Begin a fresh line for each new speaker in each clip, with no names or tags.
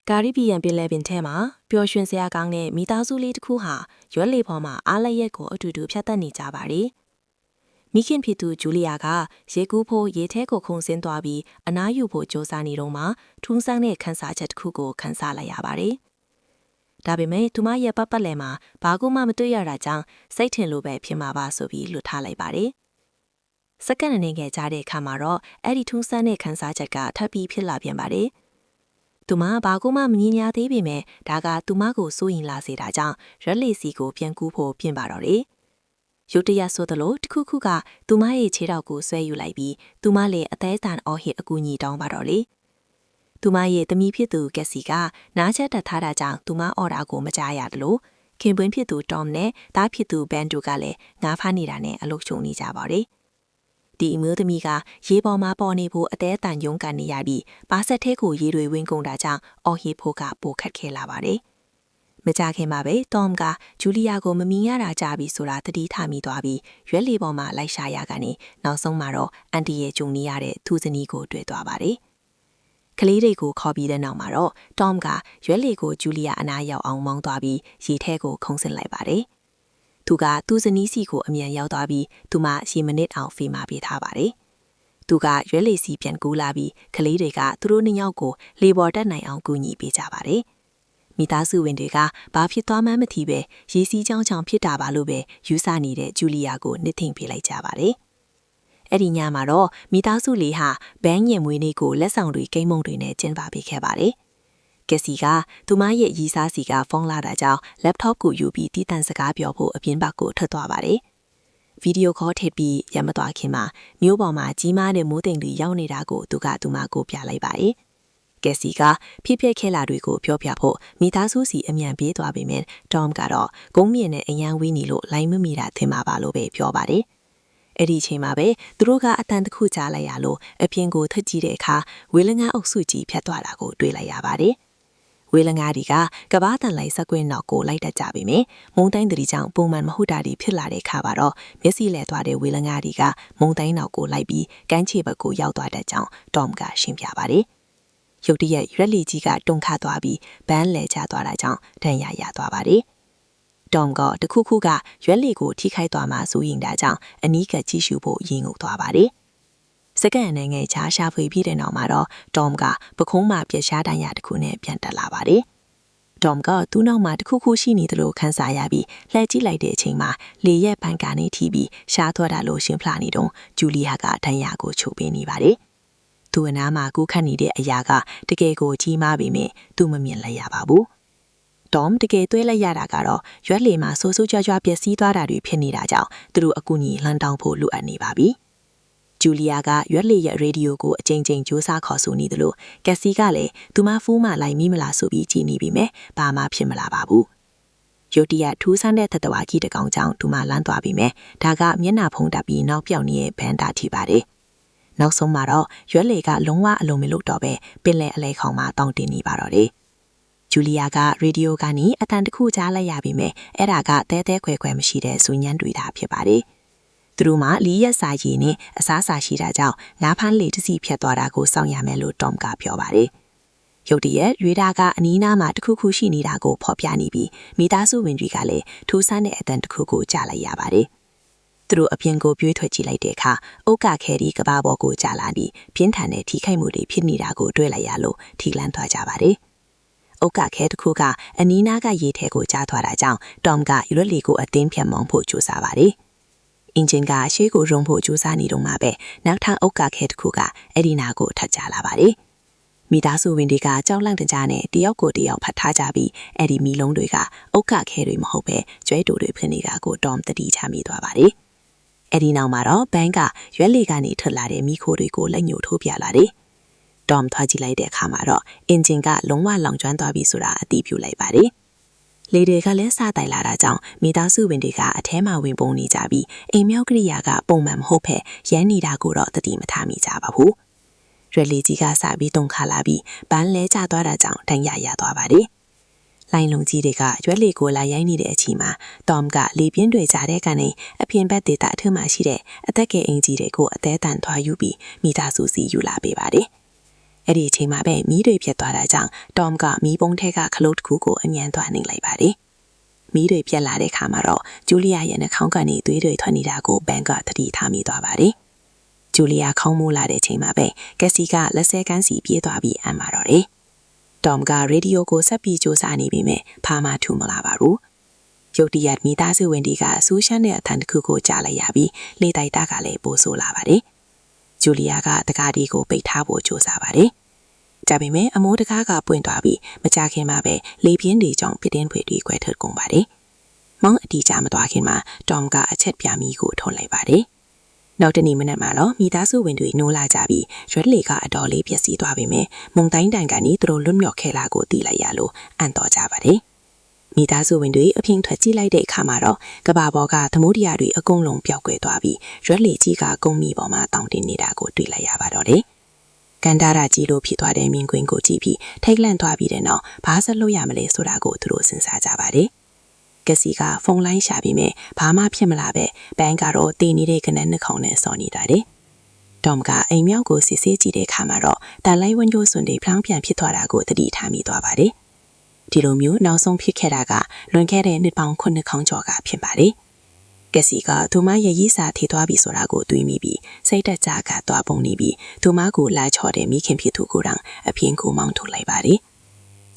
ကာရီဘီယံပင်လယ်ပင်ထဲမှာပျော်ရွှင်စရာကောင်းတဲ့မိသားစုလေးတစ်ခုဟာရွက်လေပေါ်မှာအားလက်ရက်ကိုအတူတူဖြတ်သန်းနေကြပါတယ်။မိခင်ဖြစ်သူဂျူလီယာကရေကူးဖို့ရေထဲကိုခုန်ဆင်းသွားပြီးအနားယူဖို့ကြိုးစားနေတော့မှထူးဆန်းတဲ့ခန်းစားချက်တစ်ခုကိုခန်းစားလိုက်ရပါတယ်။ဒါပေမဲ့သူမရဲ့ပတ်လည်မှာဘာမှမတွေ့ရတာကြောင့်စိတ်ထင်လို့ပဲဖြစ်မှာပါဆိုပြီးလွတ်ထားလိုက်ပါတယ်။စက္ကန့်အနေငယ်ကြာတဲ့အခါမှာတော့အဲ့ဒီထူးဆန်းတဲ့ခန်းစားချက်ကထပ်ပြီးဖြစ်လာပြန်ပါတယ်။သူမဘာမှမမြင်ရသေးပေမဲ့ဒါကသူမကိုစိုးရင်လာစေတာကြောင့်ရက်လေစီကိုပြန်ကူးဖို့ပြင်ပါတော့တယ်။ရုတ်တရက်ဆိုသလိုတခုခုကသူမရဲ့ခြေထောက်ကိုဆွဲယူလိုက်ပြီးသူမလည်းအသေးအံအော်ဟစ်အကူအညီတောင်းပါတော့လေ။သူမရဲ့သမီးဖြစ်သူကက်စီကနားချက်တက်ထားတာကြောင့်သူမအော်တာကိုမကြားရတယ်လို့ခင်ပွန်းဖြစ်သူတော်နဲ့သားဖြစ်သူဘန်ဒိုကလည်းငါးဖားနေတာနဲ့အလုပ်ရှုံနေကြပါတယ်။ဒီအမျိုးသမီးကရေပေါ်မှာပေါ်နေဖို့အသေးအံရုန်းကန်နေရပြီးပါဆက်ထဲကိုရေတွေဝင်ကုန်တာကြောင့်အော်ဟစ်ဖို့ကပိုခက်ခဲလာပါတယ်။မကြခင်မှာပဲတော်မ်ကဂျူလီယာကိုမမြင်ရတာကြားပြီးဆိုတာသတိထားမိသွားပြီးရွက်လေပေါ်မှာလိုက်ရှာရကနေနောက်ဆုံးမှာတော့အန်တီရဲ့ဂျုံနေရတဲ့သူဇနီးကိုတွေ့သွားပါတယ်။ကလေးတွေကိုခေါ်ပြီးတဲ့နောက်မှာတော့တော်မ်ကရွက်လေကိုဂျူလီယာအနားရောက်အောင်မောင်းသွားပြီးရေထဲကိုခုန်ဆင်းလိုက်ပါတယ်။သူကသူ့ဇနီးစီကိုအမြန်ရောက်သွားပြီးသူမရေမိနစ်အောင်ဖေးမပေးထားပါတယ်။သူကရွက်လေစီပြန်ကူးလာပြီးကလေးတွေကသူတို့နှစ်ယောက်ကိုလေပေါ်တက်နိုင်အောင်ကူညီပေးကြပါတယ်။မိသားစုဝင်တွေကဘာဖြစ်သွားမှန်းမသိပဲရေစီးချောင်းချောင်းဖြစ်တာပါလို့ပဲယူဆနေတဲ့ဂျူလီယာကိုနှစ်ထင်ပေးလိုက်ကြပါတယ်။အဲ့ဒီညမှာတော့မိသားစုလေးဟာဘန်းညင်မွေးနေ့ကိုလက်ဆောင်တွေကိန်းမုံတွေနဲ့ကျင်းပပေးခဲ့ပါတယ်။ကက်စီကသူမရဲ့ရီစားစီကဖုန်းလာတာကြောင့် laptop ကိုယူပြီးတည်တံ့စကားပြောဖို့အပြင်ဘက်ကိုထွက်သွားပါတယ်။ဗီဒီယိုခေါ်ထည့်ပြီးရမသွားခင်မှာမျိုးပေါ်မှာကြီးမားတဲ့မိုးတိမ်တွေရောက်နေတာကိုသူမကိုပြလိုက်ပါတယ်။ကက်စီကဖြစ်ပျက်ခဲ့လာတွေကိုပြောပြဖို့မိသားစုစီအမြန်ပြေးသွားပေမဲ့တော်မ်ကတော့ဂုံးမြင့်နဲ့အရန်ဝေးနေလို့လိုင်းမမီတာထင်မှာပါလို့ပဲပြောပါတယ်။အဲ့ဒီချိန်မှာပဲသူတို့ကအတန်တစ်ခုကြားလိုက်ရလို့အပြင်ကိုထကြည့်တဲ့အခါဝေလငါအုပ်စုကြီးဖြတ်သွားတာကိုတွေ့လိုက်ရပါတယ်။ဝေလငါတွေကကဘာတန်လိုက်စကွင်းနောက်ကိုလိုက်တတ်ကြပြီမြမုံတိုင်းတရီကြောင့်ပုံမှန်မဟုတ်တာတွေဖြစ်လာတဲ့ခါပါတော့မျက်စိလဲသွားတဲ့ဝေလငါတွေကမုံတိုင်းနောက်ကိုလိုက်ပြီးကမ်းခြေဘက်ကိုရောက်သွားတဲ့ကြောင့်တော်မ်ကရှင်းပြပါတယ်။ရုတ်တရက်ရက်လီကြီးကတုန်ခါသွားပြီးဘန်းလဲချသွားတာကြောင့်ဒဏ်ရာရသွားပါတယ်။တော်မ်ကတခုခုကရွက်လီကိုထိခိုက်သွားမှစိုးရင်တာကြောင့်အနီးကပ်ကြည့်ရှုဖို့ရင်ငုပ်သွားပါတယ်။စက္ကန့်အနေငယ်ချားရှာဖွေပြီးတဲ့နောက်မှာတော့တော်မ်ကပခုံးမှာပြက်ရှားတန်ရတစ်ခုနဲ့ပြန်တက်လာပါတယ်။တော်မ်ကသူ့နောက်မှာတစ်ခုခုရှိနေတယ်လို့ခန်းစားရပြီးလှည့်ကြည့်လိုက်တဲ့အချိန်မှာလေရဲ့ဘန်ကနေထိပြီးရှားထွက်တာလို့ရှင်းပြနေတော့ဂျူလီယာကဒဏ်ရာကိုချုပ်ပေးနေပါတယ်။သူ့အနားမှာကူးခတ်နေတဲ့အရာကတကယ်ကိုကြီးမားပေမဲ့သူမမြင်လိုက်ရပါဘူး။တော်မ်တကယ်သွဲလိုက်ရတာကတော့ရွက်လေမှာဆိုးဆိုးကြွားကြွားပျက်စီးသွားတာတွေဖြစ်နေတာကြောင့်သူတို့အကူအညီလှမ်းတောင်းဖို့လိုအပ်နေပါပြီ။ဂျူလီယာကရွက်လေရဲ့ရေဒီယိုကိုအကြိမ်ကြိမ်စူးစမ်းခေါ်ဆိုနေတယ်လို့ကက်စီကလည်းသူမဖူးမှလိုက်မိမလားဆိုပြီးကြည်နေပြီမဲ့ဘာမှဖြစ်မလာပါဘူး။ရုတ်တရက်ထူးဆန်းတဲ့သတ္တဝါကြီးတစ်ကောင်ကြောင့်သူမလန်းသွားပြီမဲ့ဒါကမျက်နှာဖုံးတပ်ပြီးနောက်ပြောင်နေတဲ့ဘန်တာထိပါတယ်။နောက်ဆုံးမှာတော့ရွက်လေကလုံးဝအလုံးမလို့တော့ပဲပင်လယ်အလဲခေါင်မှာတောင်းတင်နေပါတော့တယ်။ဂျူလီယာကရေဒီယိုကနေအတန်တစ်ခုကြားလိုက်ရပြီမဲ့အဲ့ဒါကတဲတဲခွဲခွဲမရှိတဲ့စူညံတွေတာဖြစ်ပါတယ်။သူတို့မှလီရက်စာရည်နဲ့အစားအစာရှိတာကြောင့်ငါးဖမ်းလေတစီဖြတ်သွားတာကိုစောင့်ရမယ်လို့တော်မ်ကပြောပါတယ်။ရုတ်တရက်ရွေးတာကအနီးနားမှာတခုခုရှိနေတာကိုဖော်ပြနေပြီးမိသားစုဝင်တွေကလည်းထူးဆန်းတဲ့အတန်တစ်ခုကိုကြားလိုက်ရပါတယ်။သူတို့အပြင်ကိုပြေးထွက်ကြည့်လိုက်တဲ့အခါအုတ်ကခဲဒီကဘာပေါ်ကိုကြားလာပြီးပြင်းထန်တဲ့ထိခိုက်မှုတွေဖြစ်နေတာကိုတွေ့လိုက်ရလို့ထိလန့်သွားကြပါတယ်။အုတ်ကခဲတစ်ခုကအနီးနားကရေထဲကိုကြားသွားတာကြောင့်တော်မ်ကရွက်လီကိုအတင်းဖြတ်မောင်းဖို့ကြိုးစားပါတယ်။အင်ဂျင်ကရှေ့ကိုရုံဖို့ကြိုးစားနေတော့မှပဲနောက်ထပ်အုတ်ကခဲတစ်ခုကအဲ့ဒီနာကိုထပ်ကြလာပါတယ်။မိသားစုဝင်တွေကကြောက်လန့်တကြားနဲ့တယောက်ကိုတယောက်ဖတ်ထားကြပြီးအဲ့ဒီမီလုံးတွေကအုတ်ကခဲတွေမဟုတ်ပဲကျွဲတူတွေဖြစ်နေတာကိုတော်မ်တတိချမိသွားပါတယ်။အဲ့ဒီနောက်မှာတော့ဘန်းကရွက်လေကနေထွက်လာတဲ့မိခိုးတွေကိုလက်ညှိုးထိုးပြလာတယ်။တော်မ်ထွားကြည့်လိုက်တဲ့အခါမှာတော့အင်ဂျင်ကလုံးဝလောင်ကျွမ်းသွားပြီဆိုတာအသိပြုလိုက်ပါတယ်။လေတွေကလည်းစတိုင်လာတာကြောင့်မိသားစုဝင်တွေကအထဲမှာဝင်ပုံနေကြပြီးအိမ်မြောက်ကရိယာကပုံမှန်မဟုတ်ဖက်ရမ်းနေတာကိုတော့တတိမထားမိကြပါဘူး။ရွက်လေကြီးကစပြီးတုန်ခါလာပြီးပန်းလဲကျသွားတာကြောင့်ဒဏ်ရာရသွားပါတယ်။လိုင်းလုံးကြီးတွေကရွက်လေကိုလာရိုင်းနေတဲ့အချိန်မှာတော်မ်ကလေပြင်းတွေကြားတဲ့ကနေအပြင်ဘက်ဒေသအထက်မှာရှိတဲ့အသက်ကဲအင်ကြီးတွေကိုအသေးတန်ထွားယူပြီးမိသားစုစီယူလာပေးပါတယ်။ အဲ့ဒီအချိန်မှာပဲမီးတွေပြတ်သွားတာကြောင့်ဒေါမ်ကမီးပုံးထဲကခလုတ်တစ်ခုကိုအမြန်သွားနှိမ်လိုက်ပါတယ်မီးတွေပြတ်လာတဲ့အခါမှာတော့ဂျူလီယာရဲ့နှာခေါင်းကနေသွေးတွေထွက်နေတာကိုဘန်ကသတိထားမိသွားပါတယ်ဂျူလီယာခေါင်းမိုးလာတဲ့အချိန်မှာပဲကက်စီကလက်ဆဲကန်းစီပြေးသွားပြီးအံ့ပါတော့တယ်ဒေါမ်ကရေဒီယိုကိုဆက်ပြီးစူးစမ်းနေပြီးမြဲဖာမထူမလာပါဘူးရုတ်တရက်မိသားစုဝင်တွေကဆူရှမ်းတဲ့အသံတစ်ခုကိုကြားလိုက်ရပြီးလေတိုက်တာကလည်းပိုဆိုးလာပါတယ်ဂျူလီယာကတကားဒီကိုပိတ်ထားဖို့ကြိုးစားပါတယ်ဒါပေမဲ့အမိုးတကားကပွင့်သွားပြီးမကြခင်မှာပဲလေပြင်းတွေကြောင့်ပြတင်းဖွေတွေခွဲထွက်ကုန်ပါတယ်မောင်းအတီးကြမသွားခင်မှာဒေါမ်ကအချက်ပြာမီကိုထုံလိုက်ပါတယ်နောက်တနေ့မနက်မှာတော့မိသားစုဝင်တွေနိုးလာကြပြီးရွက်လေကအတော်လေးပျက်စီးသွားပေမဲ့မုံတိုင်းတိုင်ကနေသူတို့လွတ်မြောက်ခဲ့လာကိုသိလိုက်ရလို့အံ့တော်ကြပါတယ်မိသားစုဝင်တွေအပြင်ထွက်ကြည့်လိုက်တဲ့အခါမှာတော့ကဘာပေါ်ကသမုဒ္ဒရာတွေအကုန်လုံးပျောက်ကွယ်သွားပြီးရွက်လေကြီးကကုန်းမီပေါ်မှာတောင့်တင်နေတာကိုတွေ့လိုက်ရပါတော့တယ်ကန်တာရာကြီးလိုဖြစ်သွားတဲ့မြင်ကွင်းကိုကြည့်ပြီးထိတ်လန့်သွားပြီးတဲ့နောက်ဘာဆက်လို့ရမလဲဆိုတာကိုသူတို့စဉ်းစားကြပါတယ်ကက်စီကဖုန်းလိုင်းရှာပြီးမြဲဘာမှဖြစ်မလာပဲဘန်ကတော့တည်နေတဲ့ကနန်းနှခေါင်းနဲ့စော်နေတာတယ်ဒေါမ်ကအိမ်မြောက်ကိုစစ်ဆေးကြည့်တဲ့အခါမှာတော့တန်လိုက်ဝန်းကျိုးစွန်တွေဖျောင်းပြန်ဖြစ်သွားတာကိုသတိထားမိသွားပါတယ်ဒီလိုမျိုးနောက်ဆုံးဖြစ်ခဲ့တာကလွန်ခဲ့တဲ့နှစ်ပေါင်း9ခေါင်းကျော်ကဖြစ်ပါတယ်ကက်စီကသူမရဲ့ရေးစာထေသွားပြီဆိုတာကိုတွေးမိပြီးစိတ်တက်ကြကသွားပုံနေပြီးသူမကိုလာချော်တဲ့မိခင်ဖြစ်သူကိုတောင်အပြင်းကိုမောင်းထုတ်လိုက်ပါတယ်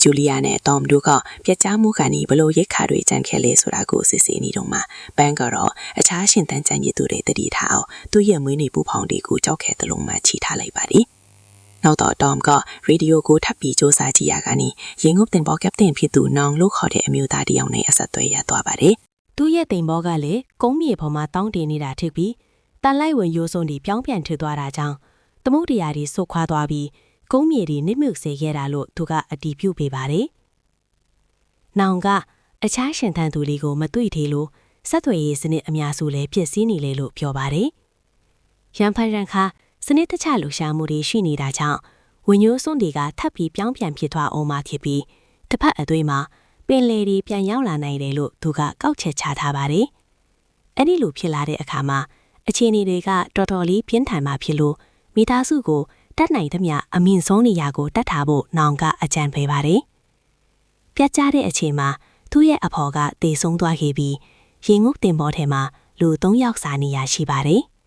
ဂျူလီယာနဲ့တောမ်တို့ကပြက်ကြားမှုကနေဘလို့ရိတ်ခါတွေကြံခဲ့လဲဆိုတာကိုစစ်ဆေးနေတော့မှဘန်ကတော့အခြားရှင်တန်းကြံရည်သူတွေတတိထားအောင်သူ့ရဲ့မွေးနေ့ပူဖောင်တွေကိုကြောက်ခဲသလုံးမှချီထားလိုက်ပါတယ်နောက်တော့ဒေါမ်ကရေဒီယိုကိုထပ်ပြီးစူးစမ်းကြည့်ရကနေရင်ငုပ်တင်ဘောကပ်တင်ဖြစ်သူနောင်လို့ခေါ်တဲ့အမျိုးသားတယောက်နဲ့အဆက်သွယ်ရသွားပါတယ်သူ့ရဲ့တင်ဘောကလည်းကုန်းမြေပေါ်မှာတောင်းတင်နေတာထစ်ပြီးတန်လိုက်ဝင်ရိုးစုံတွေပြောင်းပြန်ထသွားတာကြောင့်သမုဒ္ဒရာတွေဆုတ်ခွာသွားပြီးကုန်းမြေတွေနစ်မြုပ်စေခဲ့တာလို့သူကအတည်ပြုပေးပါတယ်။နောင်ကအခြားရှင်သန်သူတွေကိုမတွေ့သေးလို့ဆက်သွယ်ရေးစနစ်အများစုလည်းပြည့်စည်နေလေလို့ပြောပါတယ်။ရန်ဖန်ရန်ခါစနစ်တကျလှူရှာမှုတွေရှိနေတာကြောင့်ဝင်ရိုးစွန်းတွေကထပ်ပြီးပြောင်းပြန်ဖြစ်သွားအောင်မှဖြစ်ပြီးတစ်ဖက်အသွေးမှာပင်လေတွေပြန်ရောက်လာနိုင်တယ်လို့သူကကောက်ချက်ချထားပါတယ်။အဲ့ဒီလိုဖြစ်လာတဲ့အခါမှာအခြေအနေတွေကတော်တော်လေးပြင်းထန်မှဖြစ်လို့မိသားစုကိုတတ်နိုင်သမျှအမြင့်ဆုံးနေရာကိုတတ်ထားဖို့နောင်ကအကြံပေးပါတယ်။ပြတ်ကျတဲ့အချိန်မှာသူ့ရဲ့အဖော်ကတေဆုံးသွားခဲ့ပြီးရင်ငုတ်တင်ပေါ်ထဲမှာလူ3ယောက်စာနေရရှိပါတယ်။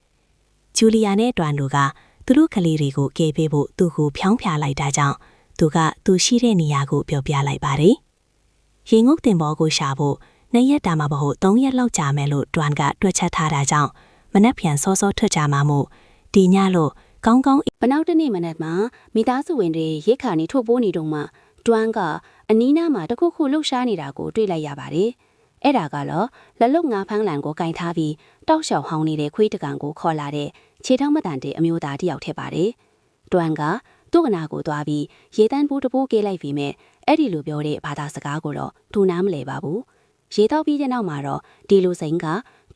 ဂျူလီယာနဲ့တွမ်တို့ကသူတို့ကလေးတွေကိုကယ်ပေးဖို့သူ့ကိုဖျောင်းဖျားလိုက်တာကြောင့်သူကသူရှိတဲ့နေရာကိုပြောပြလိုက်ပါတယ်။ရင်ငုတ်တင်ပေါ်ကိုရှာဖို့2ရက်တာမှမဟုတ်3ရက်လောက်ကြာမယ်လို့တွမ်ကတွက်ချက်ထားတာကြောင့်မနက်ဖြန်စောစောထွက်ကြမှာမို့ဒီညလို့ကောင်းကောင်းဘ
နောက်တနေ့မနက်မှာမိသားစုဝင်တွေရိတ်ခါနေထုတ်ပိုးနေတော့မှတွမ်ကအနီးနားမှာတခုခုလှုပ်ရှားနေတာကိုတွေ့လိုက်ရပါတယ်။အဲ့ဒါကတော့လက်လုံငါးဖန်းလန်ကိုကင်ထားပြီးတောက်လျှောက်ဟောင်းနေတဲ့ခွေးတကောင်ကိုခေါ်လာတဲ့ခြေထောက်မတန်တဲ့အမျိုးသားတယောက်ထက်ပါတယ်။တွမ်ကသူ့ကနာကိုသွားပြီးရေတန်းပိုးတပိုးကေးလိုက်ပြီးမြဲအဲ့ဒီလိုပြောတဲ့ဘာသာစကားကိုတော့သူနားမလဲပါဘူး။ရေတောက်ပြီးတဲ့နောက်မှာတော့ဒီလိုစိန်က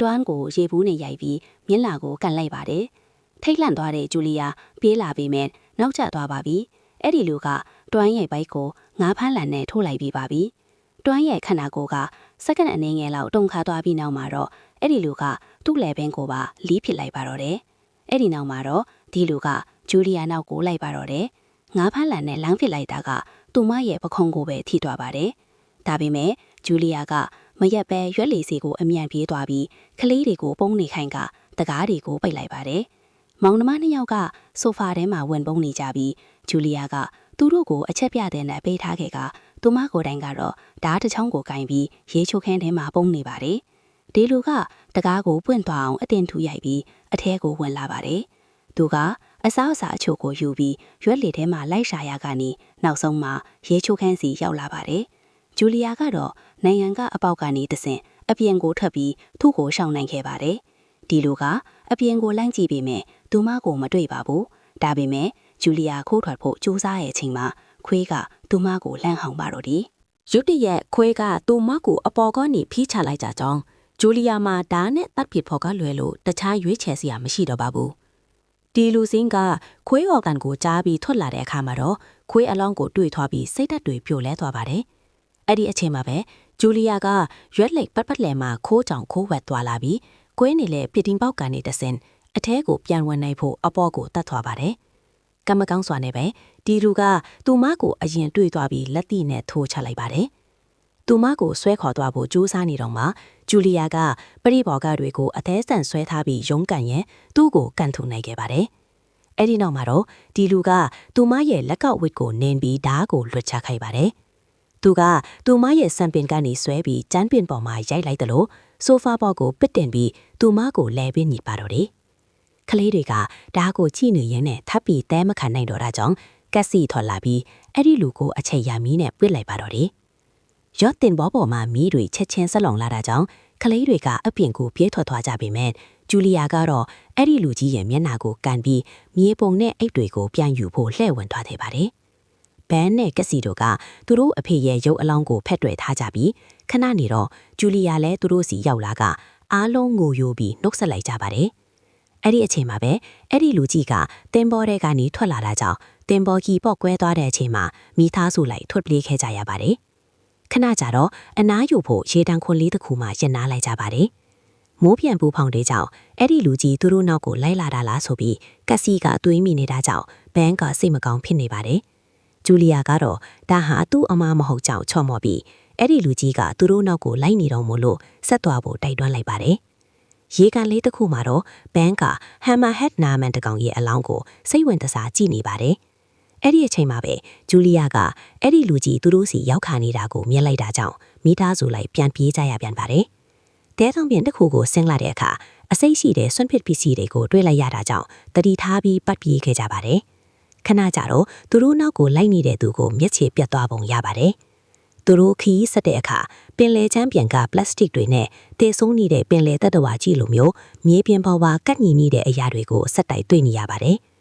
တွမ်ကိုရေဘူးနဲ့ရိုက်ပြီးမျက်လာကိုကန်လိုက်ပါတယ်။ထိတ်လန့်သွားတဲ့ဂျူလီယာပြေးလာပြီးမြဲနောက်ကျသွားပါပြီ။အဲ့ဒီလူကတွမ်ရဲ့ဘိုက်ကိုငါးဖန်းလန်နဲ့ထိုးလိုက်ပြီးပါပြီ။တွမ်ရဲ့ခန္ဓာကိုယ်ကစက္ကန့်အနည်းငယ်လောက်တုန်ခါသွားပြီးနောက်မှာတော့အဲ့ဒီလူကသူ့လယ်ပင်ကိုပါလီးဖြစ်လိုက်ပါတော့တယ်။အဲ့ဒီနောက်မှာတော့ဒီလူကဂျူလီယာနောက်ကိုလိုက်ပါတော့တယ်။ငါးဖန်းလန်နဲ့လမ်းဖြစ်လိုက်တာကသူမရဲ့ပခုံးကိုပဲထိသွားပါတယ်။ဒါပေမဲ့ဂျူလီယာကမရက်ပဲရွက်လီစီကိုအမြန်ပြေးသွားပြီးကလေးတွေကိုပုံနေခိုင်းကတကားတွေကိုပိတ်လိုက်ပါတယ်။မောင်နှမ2ယောက်ကဆိုဖာထဲမှာဝင်ပုံနေကြပြီးဂျူလီယာကသူတို့ကိုအချက်ပြတဲ့နဲ့ပေးထားခဲ့ကသူမကိုယ်တိုင်ကတော့ဓာတ်တစ်ချောင်းကိုကင်ပြီးရေချိုခင်းထဲမှာပုံနေပါတယ်။ဒီလူကတကားကိုပွင့်သွားအောင်အတင်ထူရိုက်ပြီးအထဲကိုဝင်လာပါတယ်။သူကအစားအစာအချို့ကိုယူပြီးရွက်လေထဲမှာလိုက်ရှာရကနေနောက်ဆုံးမှာရေချိုခင်းစီရောက်လာပါတယ်။ဂျူလီယာကတော့နိုင်ငံကအပေါက်ကနေတဆင့်အပြင်ကိုထွက်ပြီးသူ့ကိုရှောင်နိုင်ခဲ့ပါတယ်။ဒီလူကအပြင်ကိုလိုင်းကြည့်ပေမဲ့သူမကိုမတွေ့ပါဘူး။ဒါပေမဲ့ဂျူလီယာခိုးထွက်ဖို့ကြိုးစားတဲ့အချိန်မှာခွေးကသူမကိုလှမ်းဟောင်ပါတော့တယ်
။ရုတ်တရက်ခွေးကသူမကိုအပေါ်ကနေဖိချလိုက်ကြကြောင်းဂျူလီယာမှာဓာတ်နဲ့တပ်ပစ်ဖို့ကလွယ်လို့တခြားရွေးချယ်စရာမရှိတော့ပါဘူး။ဒီလူစင်းကခွေးအော်ကန်ကိုကြားပြီးထွက်လာတဲ့အခါမှာတော့ခွေးအလောင်းကိုတွေ့သွားပြီးစိတ်ဓာတ်တွေပြိုလဲသွားပါတယ်။အဲ့ဒီအချိန်မှာပဲဂျူလီယာကရွက်လက်ပတ်လည်မှာခိုးကြောင်ခိုးဝက်သွားလာပြီးကွင်းနေလေပြတင်းပေါက်ကနေတဆင်အထဲကိုပြန်ဝင်နိုင်ဖို့အပေါ်ကိုတတ်သွားပါတယ် ကမ္မကောင်းစွာနဲ့ပဲဒီလူကသူမကိုအရင်တွေ့သွားပြီးလက်တိနဲ့ထိုးချလိုက်ပါတယ်။သူမကိုဆွဲခေါ်သွားဖို့ကြိုးစားနေတော့မှဂျူလီယာကပရိဘော်ကတွေကိုအသေးစံဆွဲထားပြီးရုန်းကန်ရင်သူ့ကိုကန်ထုံနိုင်ခဲ့ပါတယ်။အဲ့ဒီနောက်မှာတော့ဒီလူကသူမရဲ့လက်ကောက်ဝစ်ကိုနင်းပြီးဓာတ်ကိုလွှတ်ချခိုက်ပါတယ်။သူကသူမရဲ့စံပင်ကနေဆွဲပြီးကျန်းပင်ပေါ်မှာရိုက်လိုက်တယ်လို့ဆိုဖာပေါ်ကိုပစ်တင်ပြီးသူမကိုလဲပေးညစ်ပါတော့တယ်။ကလေးတွေကဓာတ်ကိုကြည့်နေရင်းနဲ့ထပ်ပြီးတဲမခံနိုင်တော့တာကြောင့်ကက်စီထွက်လာပြီးအဲ့ဒီလူကိုအချိန်ရမီးနဲ့ပစ်လိုက်ပါတော့တယ်။ရော့တင်ဘောပေါ်မှာမီးတွေချက်ချင်းဆက်လောင်လာတာကြောင့်ကလေးတွေကအပြင်ကိုပြေးထွက်သွားကြပေမဲ့ဂျူလီယာကတော့အဲ့ဒီလူကြီးရဲ့မျက်နှာကိုကန်ပြီးမြေပုံနဲ့အိတ်တွေကိုပြန်ယူဖို့လှည့်ဝင်သွားခဲ့ပါတယ်။ဘန်နဲ့ကက်စီတို့ကသူတို့အဖေရဲ့ရုပ်အလောင်းကိုဖက်တွယ်ထားကြပြီးခဏနေတော့ဂျူလီယာလည်းသူတို့စီရောက်လာကအားလုံးငိုယိုပြီးနှုတ်ဆက်လိုက်ကြပါတယ်။အဲ့ဒီအချိန်မှာပဲအဲ့ဒီလူကြီးကတင်ဘောထဲကနေထွက်လာတာကြောင့်တင်ဘောကြီးပေါက်ကွဲသွားတဲ့အချိန်မှာမိသားစုလိုက်ထွက်ပြေးခဲ့ကြရပါတယ်။ခဏကြာတော့အနားယူဖို့ရေတံခွန်လေးတစ်ခုမှရင်နာလိုက်ကြပါတယ်။မိုးပြန်ပူဖောင်တဲ့ကြောင့်အဲ့ဒီလူကြီးသူတို့နောက်ကိုလိုက်လာတာလားဆိုပြီးကက်စီကတွေးမိနေတာကြောင့်ဘန်ကစိတ်မကောင်းဖြစ်နေပါတယ်။ဂျူလီယာကတော့ဒါဟာသူ့အမမဟုတ်ကြောင့်ချော့မော့ပြီးအဲ့ဒီလူကြီးကသူတို့နောက်ကိုလိုက်နေတော့မို့လို့ဆက်သွားဖို့တိုက်တွန်းလိုက်ပါတယ်။ရေကန်လေးတစ်ခုမှာတော့ဘန်ကဟမ်မာဟက်နာမန်တကောင်ရဲ့အလောင်းကိုစိတ်ဝင်တစားကြည့်နေပါတယ်။အဲ့ဒီအချိန်မှာပဲဂျူလီယာကအဲ့ဒီလူကြီးသူတို့စီရောက်ခါနေတာကိုမြင်လိုက်တာကြောင့်မိသားစုလိုက်ပြန်ပြေးကြရပြန်ပါတယ်။တဲထောင်ပြင်တစ်ခုကိုဆင်းလာတဲ့အခါအစိတ်ရှိတဲ့ဆွန့်ပစ်ပစ္စည်းတွေကိုတွေ့လိုက်ရတာကြောင့်တတိထားပြီးပတ်ပြေးခဲ့ကြပါတယ်။ခဏကြာတော့သူတို့နောက်ကိုလိုက်နေတဲ့သူကိုမျက်ခြေပြတ်သွားပုံရပါတယ်။သူတို့ခီးဆက်တဲ့အခါပင်လယ်ချမ်းပြန်ကပလတ်စတစ်တွေနဲ့တေဆုံးနေတဲ့ပင်လယ်တပ်တော်ဝါကြီးလိုမျိုးမြေပြင်ပေါ်မှာကတ်ညီနေတဲ့အရာတွေကိုဆက်တိုက်တွေ့နေရပါတယ်။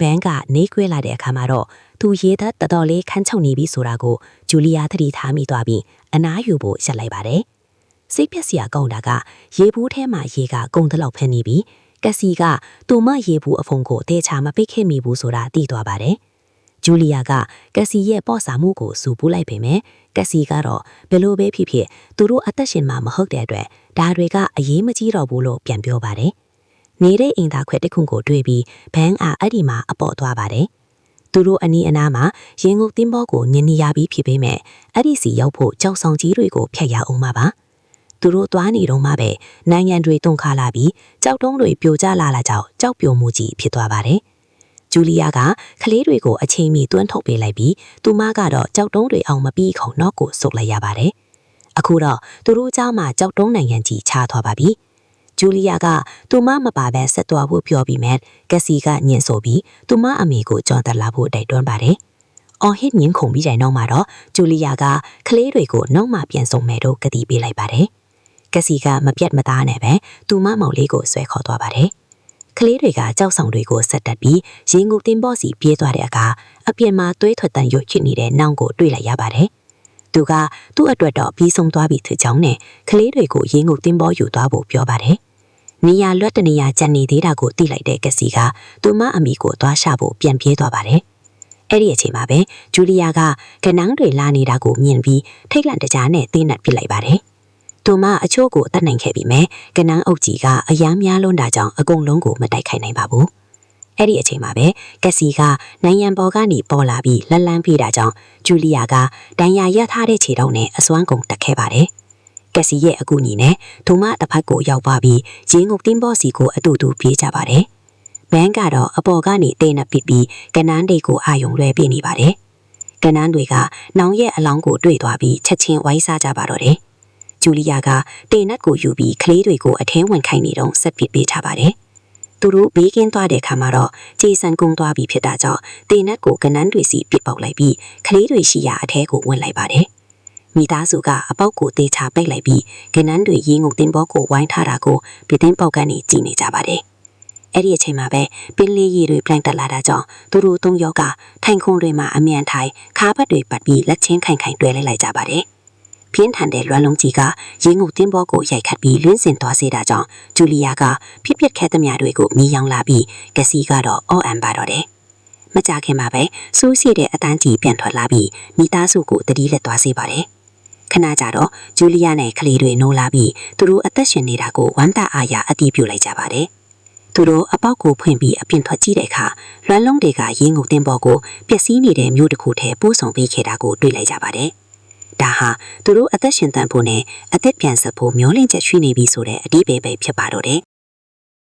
ဘန်ကနေခွေးလာတဲ့အခါမှာတော့သူရေသက်တော်တော်လေးခန်းချုံနေပြီဆိုတာကိုဂျူလီယာသတိထားမိသွားပြီးအနားယူဖို့ရှက်လိုက်ပါတယ်။စိတ်ပြက်စရာကောင်းတာကရေဘူးထဲမှာရေကကုန်တလောက်ဖက်နေပြီးကက်စီကသူမရေဘူးအဖုံကိုတေချာမပိတ်ခဲ့မိဘူးဆိုတာသိသွားပါတယ်။ဂျူလီယာကကက်စီရဲ့ပေါ့စာမှုကိုစူပူလိုက်ပေမဲ့ကက်စီကတော့ဘယ်လိုပဲဖြစ်ဖြစ်သူတို့အသက်ရှင်မှာမဟုတ်တဲ့အတွက်ဒါတွေကအရေးမကြီးတော့ဘူးလို့ပြန်ပြောပါတယ်။နေတဲ့အိမ်သားခွဲတစ်ခုကိုတွေ့ပြီးဘန်အဲ့ဒီမှာအပေါ်သွားပါတယ်။သူတို့အနီးအနားမှာရင်ငုတ်တင်းဘောကိုညင်နေရပြီးဖြစ်ပေမဲ့အဲ့ဒီစီရောက်ဖို့ကြောက်ဆောင်ကြီးတွေကိုဖျက်ရအောင်ပါ။သူတို့သွားနေတော့မှပဲနိုင်ငံတွေတုန်ခါလာပြီးကြောက်တုံးတွေပြိုကျလာကြောက်ကြောက်ပြိုမှုကြီးဖြစ်သွားပါတယ်။ဂျူလီယာကကလေးတွေကိုအချိန်မီတွန်းထုတ်ပေးလိုက်ပြီးသူမကတော့ကြောက်တုံးတွေအောင်မပြီးခုံတော့ကိုဆုတ်လိုက်ရပါတယ်။အခုတော့သူတို့เจ้าမှာကြောက်တုံးနိုင်ငံကြီးချသွားပါပြီ။ဂျူလီယာကသူမမပါပဲဆက်သွားဖို့ပြောပြီးမှကက်စီကညင်ဆိုပြီးသူမအမေကိုကြော်တက်လာဖို့တိုက်တွန်းပါတယ်။အော်ဟစ်ညင်ခုန်ပြီးတိုင်တော့မှတော့ဂျူလီယာကကလေးတွေကိုနောက်မှပြန်送မယ်တော့ကတိပေးလိုက်ပါတယ်။ကက်စီကမပြတ်မသားနဲ့ပဲသူမမောင်လေးကိုဆွဲခေါ်သွားပါတယ်။ကလေးတွေကကြောက်ဆောင်တွေကိုဆက်တက်ပြီးရေငုပ်တင်ဘော့စီပြေးသွားတဲ့အခါအပြင်မှာသွေးထွက်တန်ရွတ်ချစ်နေတဲ့နောင်ကိုတွေ့လိုက်ရပါတယ်။သူကသူ့အတွက်တော့ပြီးဆုံးသွားပြီထကြောင်းနဲ့ကလေးတွေကိုရေငုပ်တင်ဘော့ယူသွားဖို့ပြောပါတယ်။နေရာလွတ်တနေရာကြံနေသေးတာကိုသိလိုက်တဲ့ကက်စီကသူမအမိကိုသွားရှာဖို့ပြန်ပြေးသွားပါတယ်။အဲ့ဒီအချိန်မှာပဲဂျူလီယာကကနန်းတွေလာနေတာကိုမြင်ပြီးထိတ်လန့်တကြားနဲ့တင်းနက်ပစ်လိုက်ပါတယ်။သူမအချို့ကိုတတ်နိုင်ခဲ့ပြီမဲ့ကနန်းအုပ်ကြီးကအယမ်းများလွန်းတာကြောင့်အကုန်လုံးကိုမတိုက်ခိုက်နိုင်ပါဘူး။အဲ့ဒီအချိန်မှာပဲကက်စီကနိုင်ငံပေါ်ကနေပေါ်လာပြီးလှလန်းပြေးတာကြောင့်ဂျူလီယာကဒဏ်ရာရထားတဲ့ခြေထောက်နဲ့အစွမ်းကုန်တက်ခဲ့ပါတယ်။ကက်စီရဲ့အကူအညီနဲ့သူမတစ်ဖက်ကိုရောက်သွားပြီးရေငုပ်တင်းဘော့စီကိုအတူတူပြေးကြပါတယ်။ဘန်ကတော့အပေါ်ကနေတေးနပ်ပစ်ပြီးကနန်းတွေကိုအာယုံလွှဲပြနေပါတယ်။ကနန်းတွေကနောင်ရဲ့အလောင်းကိုတွေ့သွားပြီးချက်ချင်းဝိုင်းစားကြပါတော့တယ်။ဂျူလီယာကတေနတ်ကိုယူပြီးကလေးတွေကိုအထင်းဝင်ခိုင်းနေတော့ဆက်ပစ်ပေးချပါတယ်။သူတို့ဘေးကင်းသွားတဲ့ခါမှာတော့ဂျေဆန်ကုန်းသွားပြီးဖြစ်တာကြောင့်တေနတ်ကိုကနန်းတွေစီပစ်ပေါက်လိုက်ပြီးကလေးတွေရှိရာအထဲကိုဝင်လိုက်ပါတယ်။မိသားစုကအပေါက်ကိုတေချာပိတ်လိုက်ပြီးကနန်းတွေရေငုပ်တင်ဘောကိုဝိုင်းထားတာကိုပြတင်းပေါက်ကနေကြည့်နေကြပါတယ်။အဲ့ဒီအချိန်မှာပဲပင်လေးရီတွေပြန့်တက်လာတာကြောင့်သူတို့သုံးယောက်ကထိုင်ခုံတွေမှာအမြန်ထိုင်ခါးပတ်တွေပတ်ပြီးလက်ချင်းခိုင်ခိုင်တွဲလိုက်ကြပါတယ်။ပြင်းထန်တဲ့လွမ်းလုံးကြီးကရေငုပ်တင်းဘောကိုရိုက်ခတ်ပြီးလွင့်စင်သွားစေတာကြောင့်ဂျူလီယာကဖြစ်ပျက်ခဲ့သမျှတွေကိုမြည်ယောင်လာပြီးကက်စီကတော့အော်အန်ပါတော့တယ်။မကြခင်မှာပဲစူးစီတဲ့အတန်းကြီးပြန်ထွက်လာပြီးမိသားစုကိုတတိလက်သွားစေပါတယ်။ခဏကြာတော့ဂျူလီယာနဲ့ကလေးတွေနိုးလာပြီးသူတို့အသက်ရှင်နေတာကိုဝမ်းသာအားရအတည်ပြုလိုက်ကြပါတယ်။
သူတို့အပေါက်ကိုဖွင့်ပြီးအပြင်ထွက်ကြည့်တဲ့အခါလွမ်းလုံးတွေကရင်းငုံတင်ပေါ်ကိုပျက်စီးနေတဲ့မြို့တစ်ခုထဲပို့ဆောင်ပေးခဲ့တာကိုတွေ့လိုက်ကြပါတယ်။ဒါဟာသူတို့အသက်ရှင်သန်ဖို့နဲ့အသက်ပြန်ဆက်ဖို့မျှော်လင့်ချက်ရှိနေပြီဆိုတဲ့အတိပ္ပယ်ပဲဖြစ်ပါတော့တယ်